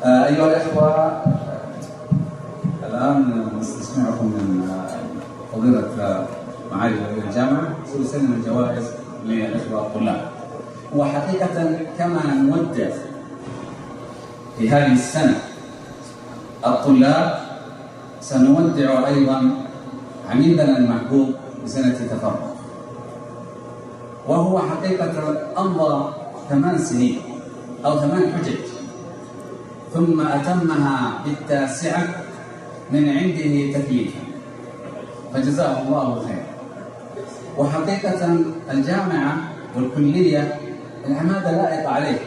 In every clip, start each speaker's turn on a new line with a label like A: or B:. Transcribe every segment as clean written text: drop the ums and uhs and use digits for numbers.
A: أيها الأخوة، الآن نستسمعكم من فضيلة معالي وزير الجامعة سيسلم الجوائز للأخوة الطلاب. وحقيقة كما نودع في هذه السنة الطلاب، سنودع أيضا عميدنا المحبوب بسنة تفرغ، وهو حقيقة أمضى 8 سنين أو 8 حجج، ثم أتمها بالتاسعة من عنده تكليفا، فجزاه الله خير. وحقيقة الجامعة والكلية العمادة لائقة عليه،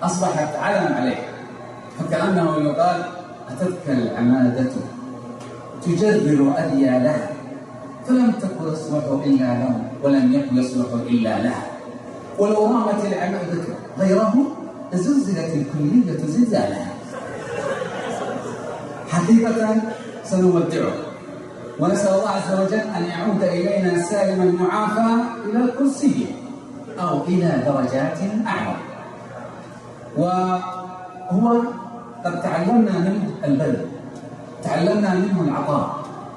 A: أصبحت علم عليه، فكأنه يقال: أتتك العمادة تجرر أذيالها، فلم تكن يصلح إلا له ولم يكن يصلح إلا لها، ولو رامت العمادة غيره زلزلت الكلية زلزالها. حقيقة سنودعه، ونسأل الله عز وجل أن يعود إلينا سالما معافى إلى كرسيه أو إلى درجات أعلى. وهو قد تعلمنا منه البذل، تعلمنا منه العطاء،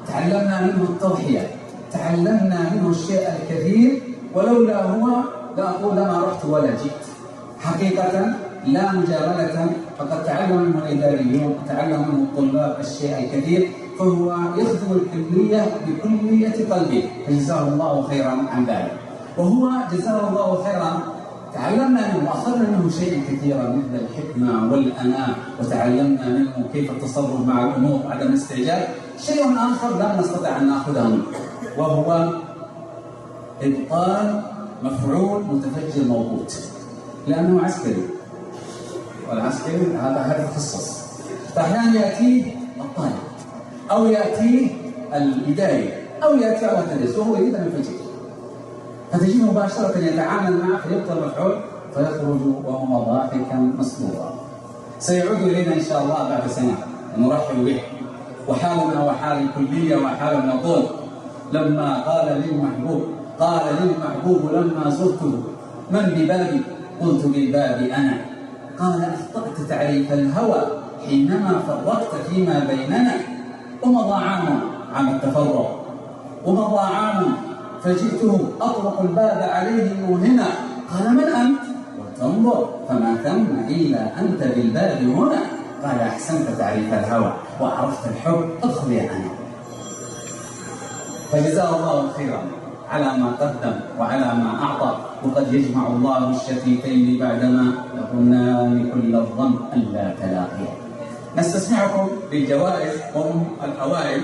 A: تعلمنا منه التضحية، تعلمنا منه الشيء الكثير، ولولا هو لا أقول ما رحت ولا جئت. حقيقة لا مجاملة، فقد تعلم منه الإداريون، تعلم منه الطلاب الشيء الكثير، فهو يخدم الكلية بكلية قلبه، فجزاه الله خيرا عن ذلك. وهو جزاه الله خيرا تعلمنا منه وأخذنا منه شيء كثيرا مثل الحكمة والأناة، وتعلمنا منه كيف التصرف مع الأمور، عدم الاستعجال. شيء آخر لم نستطع أن نأخذه منه، وهو إبطال مفعول متفجر موقوت، لأنه عسكري، والعسكري هذا تخصص، فأحيانا يأتيه الطالب أو يأتيه الإداري أو يأتيه المدرس وهو يريد أن يفجر، فتجد مباشرة يتعامل معه فيبطل مفعول فيخرج وهو ضاحكا مسرورا. سيعود إلينا إن شاء الله بعد سنة ونرحب به. وحالنا وحال الكلية وحال المطول لما قال للمحبوب لما زرته: من ببابي؟ قلت: بالباب أنا. قال: أخطأت تعريف الهوى حينما فرقت فيما بيننا. ومضى عام التفرق، ومضى عام فجئته أطرق الباب عليه موهنا. قال: من أنت؟ قلت: انظر فما ثم إلا أنت بالباب هنا. قال: أحسنت تعريف الهوى وعرفت الحب، ادخل يا أنا. فجزاه الله خيرا على ما قدم وعلى ما أعطى. وقد يجمع الله الشتيتين بعدما يظنان كل الظن ألا تلاقيا. نستسمعكم بالجوائز وهم الأوائل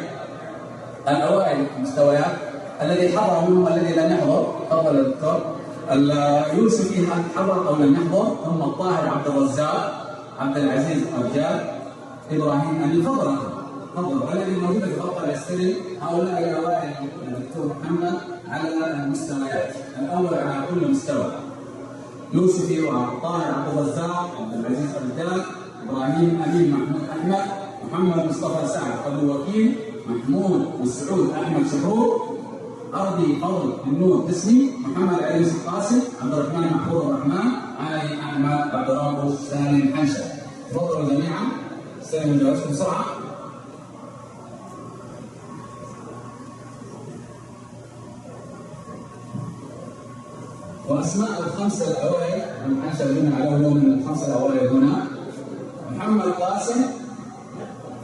A: المستويات، الذي حضر منهم الذي لم يحضر. تفضل الدكتور. يوسف حضر أو لم يحضر، ثم الطاهر عبد الرزاق، عبد العزيز أرجال، إبراهيم أمين. تفضل الذي موجود في الخطة يستلم هؤلاء الأوائل الدكتور محمد على المستويات. الأول على كل مستوى: يوسفي وطاهر عبد الرزاق، عبد العزيز أرجال، إبراهيم أمين، محمود أحمد، محمد مصطفى سعد أبو وكيل، محمود مسعود أحمد شهور، أرضي فضل النور اسمي، محمد علي يوسف قاسم، عبد الرحمن محفوظ الرحمن، علي أحمد عبد الرب سالم حنشة. تفضلوا جميعا استلموا الجوائز بسرعة. وأسماء الخمسة الأوائل من حنشة بن علوه من الخمسة الأوائل هنا: محمد قاسم،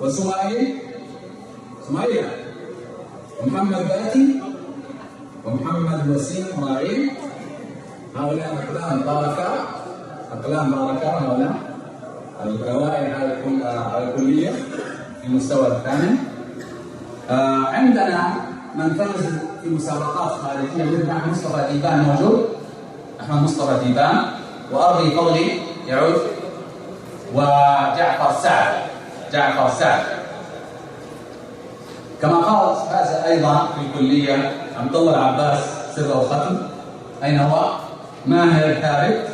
A: وسمائيل، ومحمد باتي، ومحمد وسيم إبراهيم. هؤلاء أقلام بركة، هؤلاء الأوائل على الكلية في المستوى الثامن. عندنا من فاز في مسابقات خارجية مثل أحمد مصطفى ديبان موجود، أحمد مصطفى ديبان، وأرضي فضلي يعود، وجعفر سعد. كما قال فاز أيضا في الكلية عبد الله العباس سر الختم. أين هو؟ ماهر ثابت،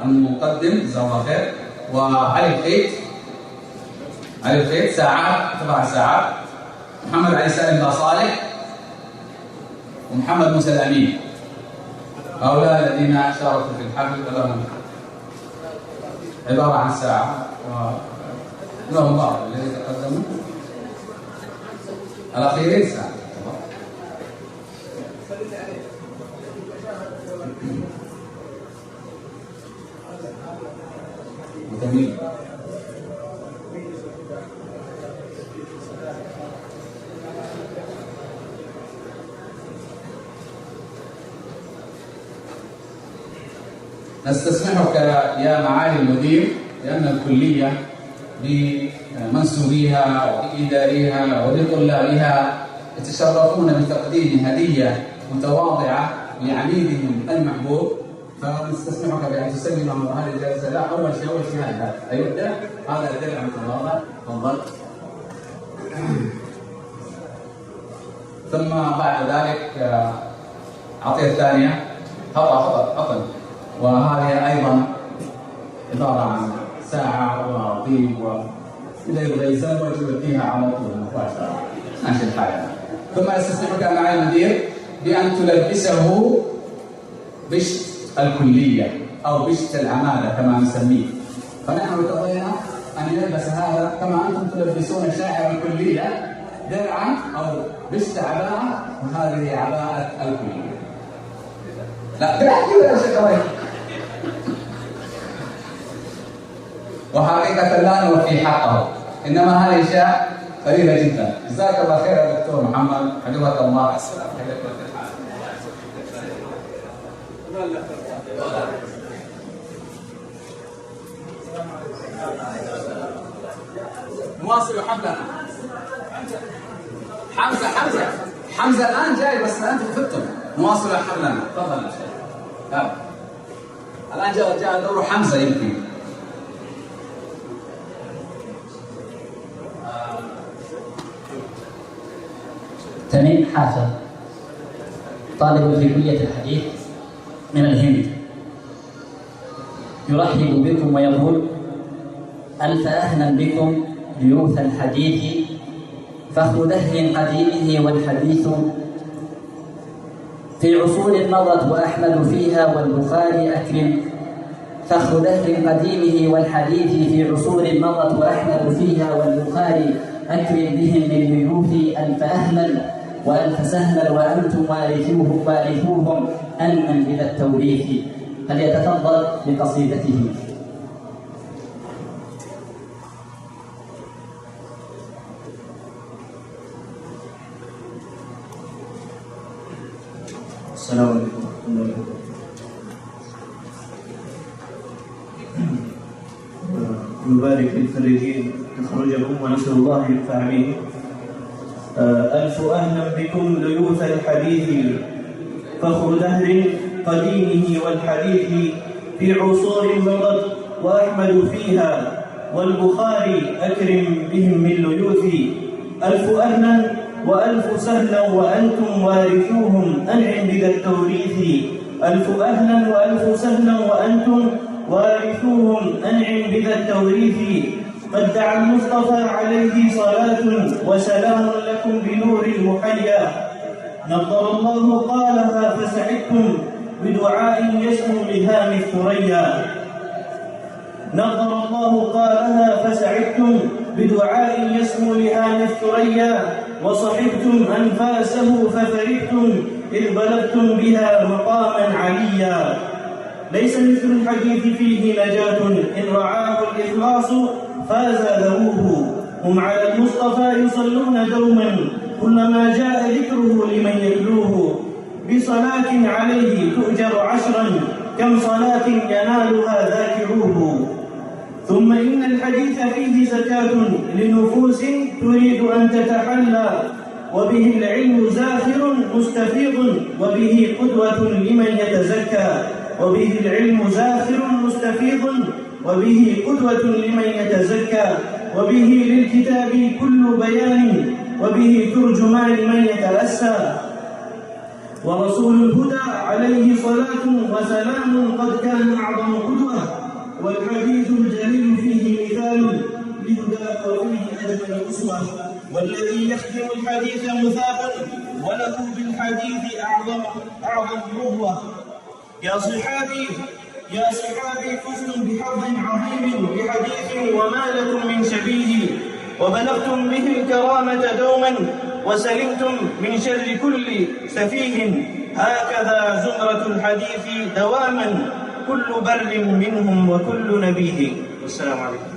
A: المقدم جزاه الله خير. وعلي الخيط ساعات، 7 ساعات. محمد علي سالم صالح، ومحمد موسى الأمين. هؤلاء الذين شاركوا في الحفل لهم عبارة عن ساعة، ولهم بعض الذين تقدموا الأخيرين ساعة. جميل. نستسمحك يا معالي المدير لأن الكلية بمنسوبيها وبإداريها وبطلابها يتشرفون بتقديم هدية متواضعة لعميدهم المحبوب، فنستسمحك بأن تسلم هذه الجائزة. لا، أول شيء هذا يبدأ هذا الدرع المتواضع، تفضل. ثم بعد ذلك عطية الثانية خطأ، وهذه أيضا عبارة عن ساعة وطيب وإذا يبغى يزوج يوديها على طول مباشرة ماشي الحال. ثم استسمحك معالي المدير بأن تلبسه بشت الكلية أو بشت العمالة كما نسميه، فنحن ارتضينا أن يلبس هذا كما أنتم تلبسون شاعر الكلية درعا أو بشت عباءة، وهذه عباءة الكلية. لا درع يا شيخ، وحقيقة لا نوفي حقه، إنما هذه أشياء قليلة جدا. جزاك الله خير يا دكتور محمد، حفظك الله. نواصل حفلنا. حمزة الآن جاي، بس أنتم فتم. نواصل حفلنا، تفضل يا شيخ. الآن جاء دور حمزة يمكن.
B: تميم حافظ، طالب في كلية الحديث من الهند، يرحب بكم ويقول: ألف أهلا بكم ضيوف الحديث، فخر دهر قديمه والحديث، في عصور مضت وأحمد فيها والبخاري أكرم، فخر دهر قديمه والحديث، في عصور مضت وأحمد فيها والبخاري أكرم بهم للضيوف، ألف أهلا وألف سهلا وأنتم وارثوهم أمنا إلى التوريث. فليتفضل بقصيدته.
C: السلام عليكم ورحمة الله وبركاته. نبارك للخريجين تخرجهم ونسأل الله ينفع بهم. ألف أهلا بكم ضيوف الحديث، فخر دهر قديمه والحديث، في عصور مضت وأحمد فيها والبخاري أكرم بهم من ليوث. ألف أهلا وألف سهلا وأنتم وارثوهم أنعم بذا التوريث. ألف أهلا وألف سهلا وأنتم وارثوهم أنعم بذا التوريث. قد دعا المصطفى عليه صلاة وسلام لكم بنور المحيا. نظر الله قالها فسعدتم بدعاء يسمو لهام الثريا. نظر الله قالها فسعدتم بدعاء يسمو لهام الثريا، وصحبتم أنفاسه ففرحتم إذ بلغتم بها مقاما عليا. ليس مثل الحديث فيه نجاة، إن رعاه الإخلاص فاز ذووه. هم على المصطفى يصلون دوما كلما جاء ذكره لمن يتلوه. بصلاة عليه تؤجر 10، كم صلاة ينالها ذاكروه. ثم إن الحديث فيه زكاة لنفوس تريد أن تتحلى، وبه العلم زاخر مستفيض وبه قدوة لمن يتزكى. وبه العلم زاخر مستفيض وبه قدوة لمن يتزكى. وبه للكتاب كل بيان وبه ترجمان من يتأسى. ورسول الهدى عليه صلاة وسلام قد كان أعظم قدوة، والحديث الجليل فيه مثال لهدى وفيه أجمل أسوة. والذي يخدم الحديث مثاب وله بالحديث أعظم رهوة. يا يا سحابي فزتم بحظ عظيم بحديث وما لكم من شبيه، وبلغتم به الكرامة دوما وسلمتم من شر كل سفيه. هكذا زمرة الحديث دواما، كل بر منهم وكل نبيه. والسلام عليكم.